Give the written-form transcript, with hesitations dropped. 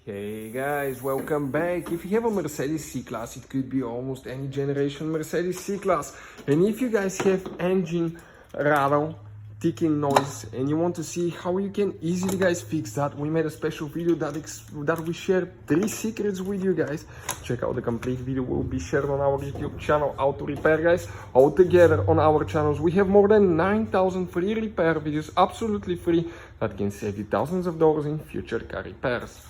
Hey guys, welcome back. If you have a Mercedes C-Class, it could be almost any generation Mercedes C-Class. And if you guys have engine rattle, ticking noise, and you want to see how you can easily guys fix that, we made a special video that we shared 3 secrets with you guys. Check out the complete video, will be shared on our YouTube channel, Auto Repair guys. Altogether on our channels we have more than 9,000 free repair videos, absolutely free, that can save you thousands of dollars in future car repairs.